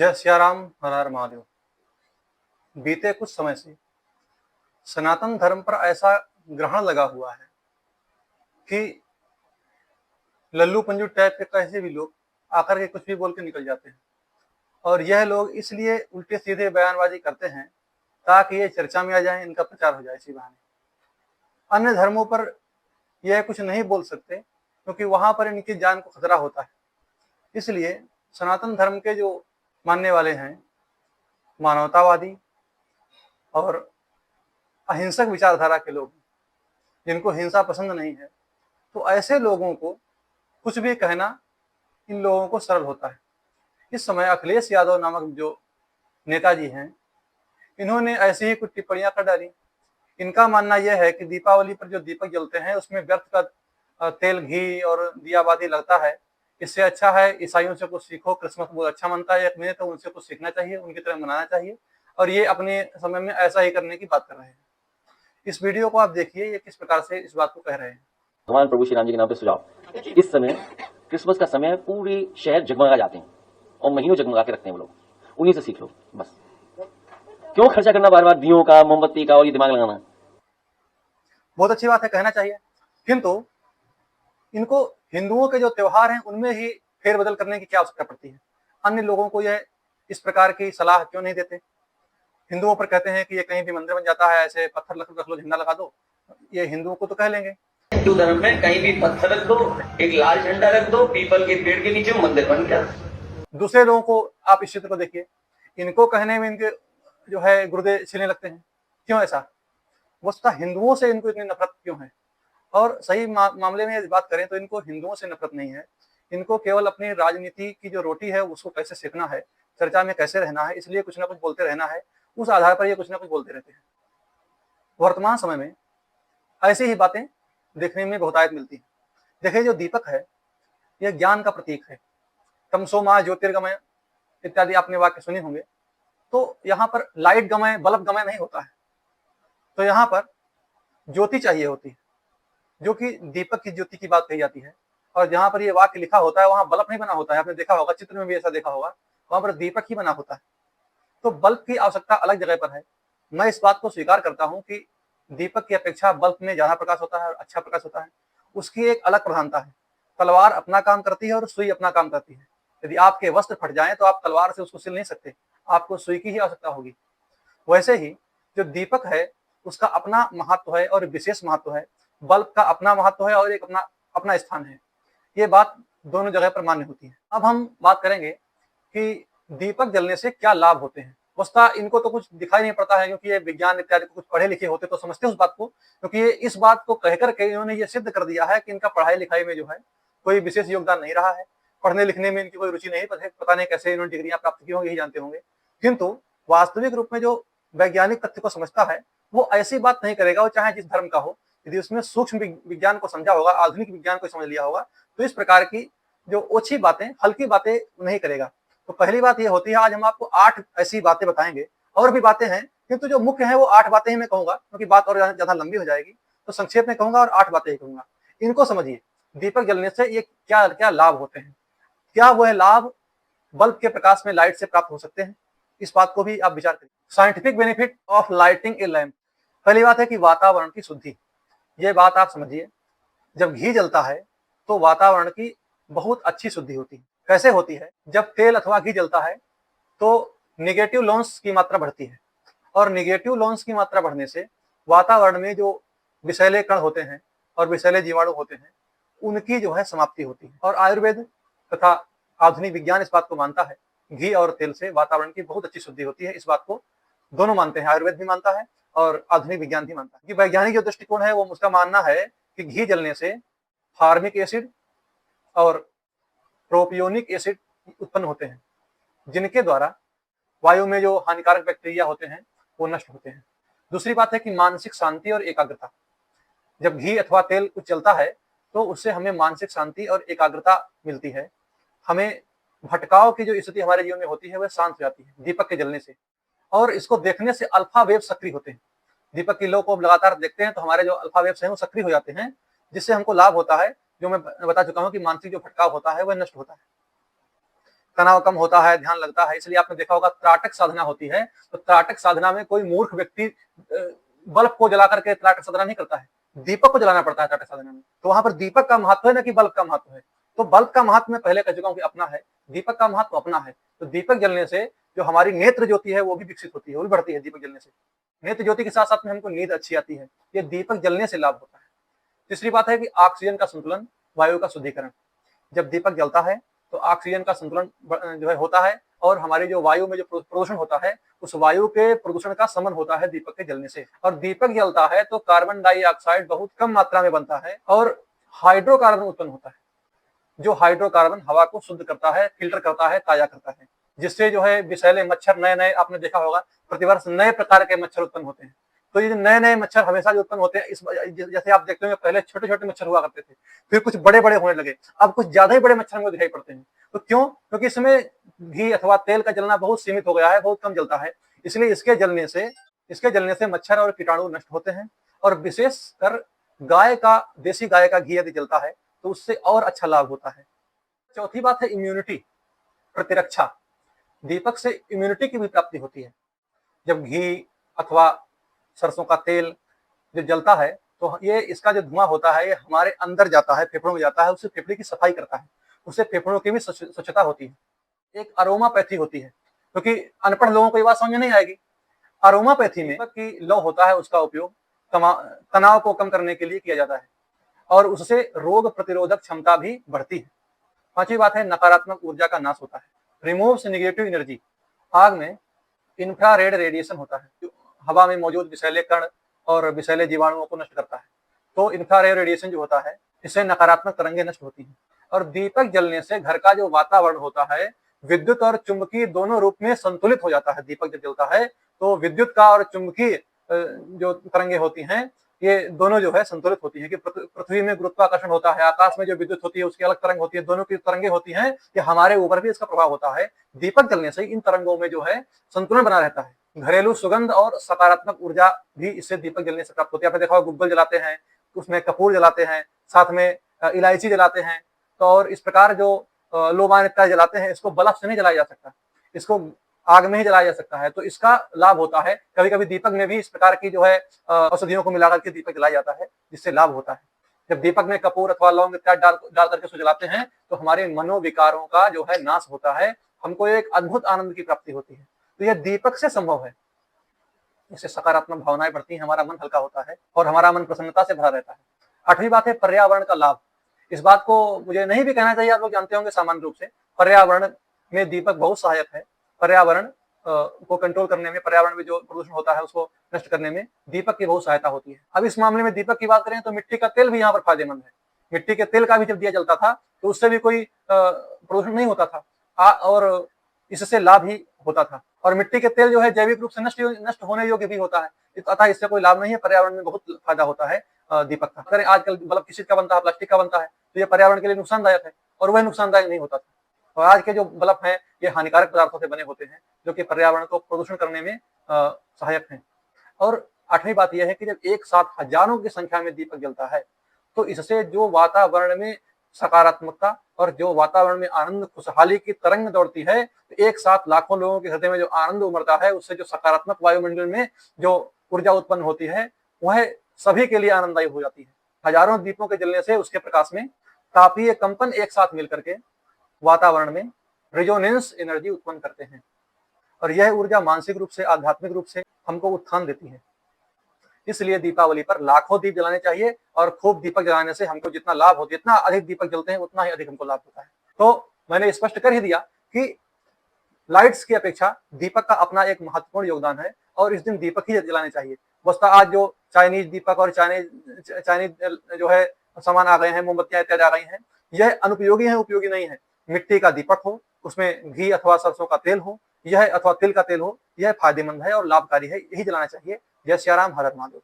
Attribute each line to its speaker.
Speaker 1: जय सियाराम, हर हर महादेव। बीते कुछ समय से सनातन धर्म पर ऐसा ग्रहण लगा हुआ है कि लल्लू पंजू टाइप के कैसे भी लोग आकर के कुछ भी बोल के निकल जाते हैं। और यह लोग इसलिए उल्टे सीधे बयानबाजी करते हैं ताकि ये चर्चा में आ जाए, इनका प्रचार हो जाए इसी बहाने। अन्य धर्मों पर यह कुछ नहीं बोल सकते क्योंकि वहां पर इनकी जान को खतरा होता है। इसलिए सनातन धर्म के जो मानने वाले हैं, मानवतावादी और अहिंसक विचारधारा के लोग, जिनको हिंसा पसंद नहीं है, तो ऐसे लोगों को कुछ भी कहना इन लोगों को सरल होता है। इस समय अखिलेश यादव नामक जो नेताजी हैं, इन्होंने ऐसी ही कुछ टिप्पणियां कर डाली। इनका मानना यह है कि दीपावली पर जो दीपक जलते हैं उसमें व्यर्थ का तेल, घी और दियाबाती लगता है। इससे अच्छा है ईसाइयों से कुछ सीखो, क्रिसमस बहुत अच्छा मनता है एक महीने, तो उनसे कुछ सीखना चाहिए, उनकी तरह मनाना चाहिए। और ये अपने समय में ऐसा ही करने की बात कर रहे हैं। इस वीडियो को आप देखिए, ये किस प्रकार से इस बात को कह रहे हैं।
Speaker 2: भगवान प्रभु श्री राम जी के नाम पे सुझाव। इस समय क्रिसमस का समय है, पूरी शहर जगमगा जाते हैं और महीनों जगमगा के रखते हैं वो लोग। उन्हीं से सीख लो बस। क्यों खर्चा करना बार बार दियों का, मोमबत्ती का और ये दिमाग लगाना।
Speaker 1: बहुत अच्छी बात है, कहना चाहिए, किंतु इनको हिंदुओं के जो त्योहार हैं उनमें ही फेरबदल करने की क्या आवश्यकता पड़ती है। अन्य लोगों को यह इस प्रकार की सलाह क्यों नहीं देते। हिंदुओं पर कहते हैं कि ये कहीं भी मंदिर बन जाता है, ऐसे पत्थर रख लो, झंडा लगा दो, ये हिंदुओं को तो कह लेंगे।
Speaker 3: हिंदू धर्म में कहीं भी पत्थर रख दो, एक लाल झंडा रख दो, पीपल के पेड़ के नीचे मंदिर बन गया।
Speaker 1: दूसरे लोगों को आप इस चित्र को देखिए, इनको कहने में इनके जो है गुर्दे छिलने लगते हैं। क्यों ऐसा? वस्तुतः हिंदुओं से इनको इतनी नफरत क्यों है? और सही मामले में यदि बात करें तो इनको हिंदुओं से नफरत नहीं है, इनको केवल अपनी राजनीति की जो रोटी है उसको कैसे सेकना है, चर्चा में कैसे रहना है, इसलिए कुछ ना कुछ बोलते रहना है। उस आधार पर ये कुछ ना कुछ बोलते रहते हैं। वर्तमान समय में ऐसी ही बातें देखने में बहुतायत मिलती है। देखिए, जो दीपक है यह ज्ञान का प्रतीक है। तमसो मा ज्योतिर्गमय इत्यादि आपने वाक्य सुने होंगे। तो यहाँ पर लाइट गमय, बल्ब गमय नहीं होता है, तो यहाँ पर ज्योति चाहिए होती है, जो कि दीपक की ज्योति की बात कही जाती है। और जहां पर ये वाक्य लिखा होता है वहां बल्ब नहीं बना होता है, आपने देखा होगा, चित्र में भी ऐसा देखा होगा, वहां पर दीपक ही बना होता है। तो बल्ब की आवश्यकता अलग जगह पर है। मैं इस बात को स्वीकार करता हूं कि दीपक की अपेक्षा बल्ब में ज्यादा प्रकाश होता है और अच्छा प्रकाश होता है। उसकी एक अलग प्रधानता है। तलवार अपना काम करती है और सुई अपना काम करती है। यदि आपके वस्त्र फट जाएं तो आप तलवार से उसको सिल नहीं सकते, आपको सुई की ही आवश्यकता होगी। वैसे ही जो दीपक है उसका अपना महत्व है और विशेष महत्व है, बल्ब का अपना महत्व है और एक अपना अपना स्थान है। ये बात दोनों जगह पर मान्य होती है। अब हम बात करेंगे कि दीपक जलने से क्या लाभ होते हैं। वस्तुतः इनको तो कुछ दिखाई नहीं पड़ता है, क्योंकि ये विज्ञान इत्यादि को कुछ पढ़े लिखे होते तो समझते उस बात को, क्योंकि ये इस बात को कहकर के इन्होंने ये सिद्ध कर दिया है कि इनका पढ़ाई लिखाई में जो है कोई विशेष योगदान नहीं रहा है, पढ़ने लिखने में इनकी कोई रुचि नहीं, पता नहीं कैसे इन्होंने डिग्रियां प्राप्त की होंगी, यही जानते होंगे। किंतु वास्तविक रूप में जो वैज्ञानिक तथ्य को समझता है वो ऐसी बात नहीं करेगा, वो चाहे जिस धर्म का हो। यदि उसमें सूक्ष्म विज्ञान को समझा होगा, आधुनिक विज्ञान को समझ लिया होगा, तो इस प्रकार की जो ओछी बातें, हल्की बातें नहीं करेगा। तो पहली बात ये होती है, आज हम आपको 8 ऐसी बातें बताएंगे, और भी बातें हैं किंतु जो मुख्य है वो 8 बातें ही मैं कहूंगा, क्योंकि बात और ज्यादा लंबी हो जाएगी, तो संक्षेप में कहूंगा और 8 बातें ही कहूंगा। इनको समझिए, दीपक जलने से ये क्या क्या लाभ होते हैं, क्या वह लाभ बल्ब के प्रकाश में लाइट से प्राप्त हो सकते हैं, इस बात को भी आप विचार करिए। Scientific benefit of lighting A lamp. पहली बात है कि वातावरण की शुद्धि। ये बात आप समझिए, जब घी जलता है तो वातावरण की बहुत अच्छी शुद्धि होती है। कैसे होती है? जब तेल अथवा घी जलता है तो नेगेटिव लॉन्स की मात्रा बढ़ती है, और नेगेटिव लॉन्स की मात्रा बढ़ने से वातावरण में जो विषैले कण होते हैं और विषैले जीवाणु होते हैं उनकी जो है समाप्ति होती है। और आयुर्वेद तथा आधुनिक विज्ञान इस बात को मानता है, घी और तेल से वातावरण की बहुत अच्छी शुद्धि होती है। इस बात को दोनों मानते हैं, आयुर्वेद भी मानता है और आधुनिक विज्ञान भी मानता है। कि वैज्ञानिक जो दृष्टिकोण है वो उसका मानना है कि घी जलने से फार्मिक एसिड और प्रोपियोनिक एसिड उत्पन्न होते हैं, जिनके द्वारा वायु में जो हानिकारक बैक्टीरिया होते हैं वो नष्ट होते हैं। दूसरी बात है कि मानसिक शांति और एकाग्रता। जब घी अथवा तेल कुछ चलता है तो उससे हमें मानसिक शांति और एकाग्रता मिलती है। हमें भटकाव की जो स्थिति हमारे जीवन में होती है वह शांत हो जाती है दीपक के जलने से। और इसको देखने से अल्फा वेव सक्रिय होते हैं। दीपक की लो को लगातार देखते हैं तो हमारे जो अल्फा वेव्स हैं वो सक्रिय हो जाते हैं, जिससे हमको लाभ होता है, जो मैं बता चुका हूं कि मानसिक जो भटकाव होता है वह नष्ट होता है। तनाव कम होता है, ध्यान लगता है। इसलिए आपने देखा होगा त्राटक साधना होती है, तो त्राटक साधना में कोई मूर्ख व्यक्ति बल्ब को जला करके त्राटक साधना नहीं करता है, दीपक को जलाना पड़ता है त्राटक साधना में। तो वहां पर दीपक का महत्व है ना कि बल्ब का महत्व है। तो बल्ब का महत्व मैं पहले कह चुका हूं कि अपना है, दीपक का महत्व अपना है। तो दीपक जलने से जो हमारी नेत्र ज्योति है वो भी विकसित होती है, वो भी बढ़ती है दीपक जलने से। नेत्र ज्योति के साथ साथ में हमको नींद अच्छी आती है, ये दीपक जलने से लाभ होता है। तीसरी बात है कि ऑक्सीजन का संतुलन, वायु का शुद्धिकरण। जब दीपक जलता है तो ऑक्सीजन का संतुलन जो है होता है, और हमारी जो वायु में जो प्रदूषण होता है उस वायु के प्रदूषण का शमन होता है दीपक के जलने से। और दीपक जलता है तो कार्बन डाइऑक्साइड बहुत कम मात्रा में बनता है और हाइड्रोकार्बन उत्पन्न होता है, जो हाइड्रोकार्बन हवा को शुद्ध करता है, फिल्टर करता है, ताजा करता है, जिससे जो है विषैले मच्छर नए नए, आपने देखा होगा प्रतिवर्ष नए प्रकार के मच्छर उत्पन्न होते हैं। तो ये नए नए मच्छर हमेशा जो उत्पन्न होते हैं, इस जैसे आप देखते होंगे पहले छोटे छोटे मच्छर हुआ करते थे, फिर कुछ बड़े बड़े होने लगे, अब कुछ ज्यादा ही बड़े मच्छर हमें दिखाई पड़ते हैं। तो क्यों? क्योंकि इसमें घी अथवा तेल का जलना बहुत सीमित हो गया है, बहुत कम जलता है, इसलिए इसके जलने से मच्छर और कीटाणु नष्ट होते हैं। और विशेषकर गाय का, देसी गाय का घी यदि जलता है तो उससे और अच्छा लाभ होता है। चौथी बात है इम्यूनिटी, प्रतिरक्षा। दीपक से इम्यूनिटी की भी प्राप्ति होती है। जब घी अथवा सरसों का तेल जो जलता है तो ये इसका जो धुआं होता है ये हमारे अंदर जाता है, फेफड़ों में जाता है, उससे फेफड़े की सफाई करता है, उससे फेफड़ों की भी स्वच्छता होती है। एक अरोमापैथी होती है, क्योंकि अनपढ़ लोगों को ये बात समझ में नहीं आएगी। अरोमापैथी में की लौ होता है, उसका उपयोग तनाव को कम करने के लिए किया जाता है और उससे रोग प्रतिरोधक क्षमता भी बढ़ती है। पांचवी बात है नकारात्मक ऊर्जा का नाश होता है, रिमूव्स नेगेटिव एनर्जी। आग में इंफ्रारेड रेडिएशन होता है जो हवा में मौजूद विषैले कण और विषैले जीवाणुओं को नष्ट करता है। तो इंफ्रारेड रेडिएशन जो होता है इससे नकारात्मक तरंगें नष्ट होती हैं। और दीपक जलने से घर का जो वातावरण होता है विद्युत और चुंबकीय दोनों रूप में संतुलित हो जाता है। दीपक जब जलता है तो विद्युत का और चुंबकीय जो तरंगे होती हैं ये दोनों जो है संतुलित होती हैं। कि पृथ्वी में गुरुत्वाकर्षण होता है, आकाश में जो विद्युत होती है उसकी अलग तरंग होती है, दोनों की तरंगे होती हैं, कि हमारे ऊपर भी इसका प्रभाव होता है। दीपक जलने से इन तरंगों में जो है संतुलन बना रहता है। घरेलू सुगंध और सकारात्मक ऊर्जा भी इससे दीपक जलने से प्राप्त होती है। आपने देखा होगा गुग्गल जलाते हैं, उसमें कपूर जलाते हैं, साथ में इलायची जलाते हैं। तो और इस प्रकार जो लोबान इत्यादि जलाते हैं, इसको बल्ब से नहीं जलाया जा सकता, इसको आग में ही जलाया जा सकता है। तो इसका लाभ होता है। कभी कभी दीपक में भी इस प्रकार की जो है औषधियों को मिलाकर के दीपक जलाया जाता है, जिससे लाभ होता है। जब दीपक में कपूर अथवा लौंग इत्यादि डाल करके उसको जलाते हैं तो हमारे मनोविकारों का जो है नाश होता है, हमको एक अद्भुत आनंद की प्राप्ति होती है। तो यह दीपक से संभव है। इससे सकारात्मक भावनाएं बढ़ती हैं, हमारा मन हल्का होता है और हमारा मन प्रसन्नता से भरा रहता है। आठवीं बात है पर्यावरण का लाभ। इस बात को मुझे नहीं भी कहना चाहिए, आप लोग जानते होंगे सामान्य रूप से पर्यावरण में दीपक बहुत सहायक है। पर्यावरण को कंट्रोल करने में, पर्यावरण में जो प्रदूषण होता है उसको नष्ट करने में दीपक की बहुत सहायता होती है। अब इस मामले में दीपक की बात करें तो मिट्टी का तेल भी यहाँ पर फायदेमंद है। मिट्टी के तेल का भी जब दिया जलता था तो उससे भी कोई प्रदूषण नहीं होता था और इससे लाभ ही होता था। और मिट्टी के तेल जो है जैविक रूप से नष्ट होने योग्य भी होता है, अतः इससे कोई लाभ नहीं है। पर्यावरण में बहुत फायदा होता है दीपक का। अगर आजकल बल्ब किस चीज का बनता है, प्लास्टिक का बनता है, तो ये पर्यावरण के लिए नुकसानदायक है और वह नुकसानदायक नहीं होता था। और आज के जो बल्ब हैं ये हानिकारक पदार्थों से बने होते हैं जो कि पर्यावरण को प्रदूषण करने में सहायक हैं। और आठवीं बात यह है कि जब एक साथ हजारों की संख्या में दीपक जलता है तो इससे जो वातावरण में सकारात्मकता और जो वातावरण में आनंद खुशहाली की तरंग दौड़ती है, तो एक साथ लाखों लोगों के हृदय में जो आनंद उमड़ता है, उससे जो सकारात्मक वायुमंडल में जो ऊर्जा उत्पन्न होती है वह सभी के लिए आनंददायी हो जाती है। हजारों दीपों के जलने से उसके प्रकाश में तापीय कंपन एक साथ मिलकर के वातावरण में रेजोनेंस एनर्जी उत्पन्न करते हैं और यह ऊर्जा मानसिक रूप से, आध्यात्मिक रूप से हमको उत्थान देती है। इसलिए दीपावली पर लाखों दीप जलाने चाहिए और खूब दीपक जलाने से हमको जितना लाभ हो, जितना अधिक दीपक जलते हैं उतना ही अधिक हमको लाभ होता है। तो मैंने स्पष्ट कर ही दिया कि लाइट्स की अपेक्षा दीपक का अपना एक महत्वपूर्ण योगदान है और इस दिन दीपक ही जलाने चाहिए। वस्तुतः आज जो चाइनीज दीपक और चाइनीज जो है सामान आ गए हैं, मोमबत्तियां इत्यादि आ गई हैं, यह अनुपयोगी है, उपयोगी नहीं है। मिट्टी का दीपक हो, उसमें घी अथवा सरसों का तेल हो, यह अथवा तिल का तेल हो, यह फायदेमंद है और लाभकारी है, यही जलाना चाहिए। जय सिया राम, हर हर महादेव।